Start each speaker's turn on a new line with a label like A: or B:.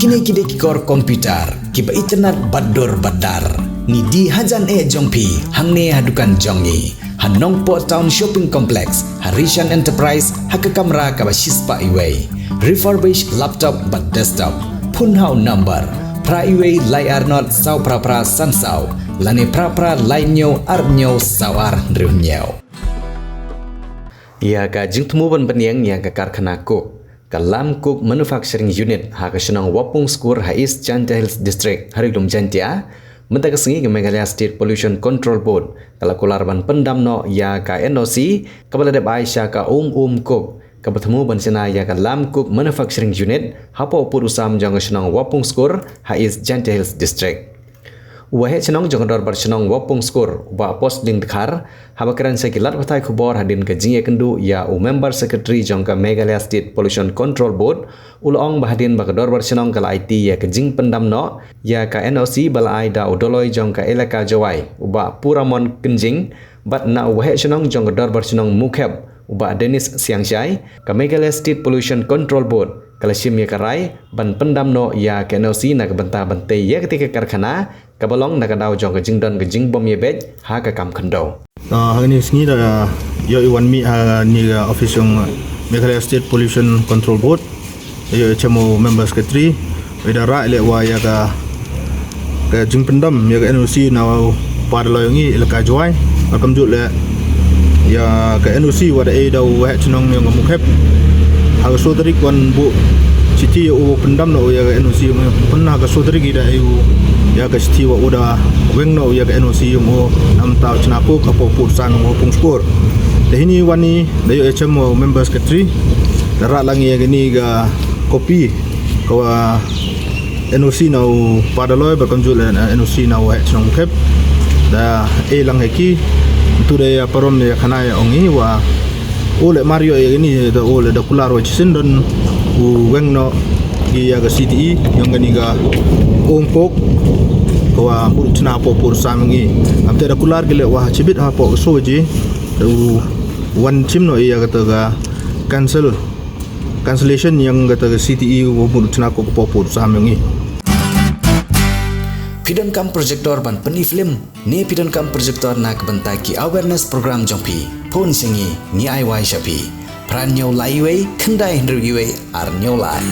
A: Kini kikor komputer, kiba internet bador badar. Ni di hajan jongpi, hangne hadukan jongi. Hanongpo Town Shopping Complex, Harishan Enterprise, haka kamera kaba shispa iway. Refurbished laptop but desktop. Punhau number. Pra iway layar not sau pra sansau. Lane pra lainyo arnyo sawar riunyo. Ia ka jingtmu ban baniang ia ka karkhana ko. Kalam Cook Manufacturing Unit haka senang wapung skur East Chantia Hills District Harilum Chantia mentaka sengi ke Meghalaya State Pollution Control Board kala kularban pendamno ya ka NOC kabala de Aisha ka Cook ka bertemu ban sena ya ka Lam Cook Manufacturing Unit hapa upur usam jang senang wapung skur East Chantia Hills District Wahe senang jang dor bar senang wapung skur wa post link dekhar haba keran sekilat batai khubor hadin ke jinge kendu ya member secretary jang ka Meghalaya State Pollution Control Board ulong bahadin bakador bar senang kala IT ya ke jing pendamno ya ka NOC balai da udoloi jang ka elaka jawai uba puramon kenjing bat na wahe senang jang dor bar senang mukheb uba Dennis Siangshai ka Meghalaya State Pollution Control Board kala sim ya karai ban pendamno ya ka NOC na bentah bentai ya ketika karkhana kabalong nakadaw jong kajing don kajing bom yebet ha ka kam khando
B: hari ni sengi da yo iwan mi ni office yung Meghalaya State Pollution Control Board yo chamo member secretary ida ra ile wa ya ka jing pendam ya ka NOC na par lo yung ilaka joy akam ju le ya ka NOC wa da da wa chnong yung mukhep ha sodari kon bu citi o pendam no ya ka NOC penna ka sodari gi da ya ka siti wa uda wengno ya ka NOC mo am taw chnapo ka po pursan mo pung skor de hini wani da yo HM member secretary dara lang ya gini ga kopi ka NOC na padaloy ba konjul NOC na wa chnong kep da lang heki tu de ya parom ya khana ya ongi wa ole mario ya gini da ole da kularo chisindon u wengno ya ga CTE yang gani ga ongkok wa purchna po pursamangi amte da kular gele wa chibit ha po soji du wan chimno ya ga ga cancellation yang ga CTE wa purchna ko po pursamangi
A: Pidon kam projector ban peni film ni pidon kam projector nak bentaki awareness program jongpi pon singi ni ai wai shapi pran nyau lai wei khandai hendru wei ar nyau lai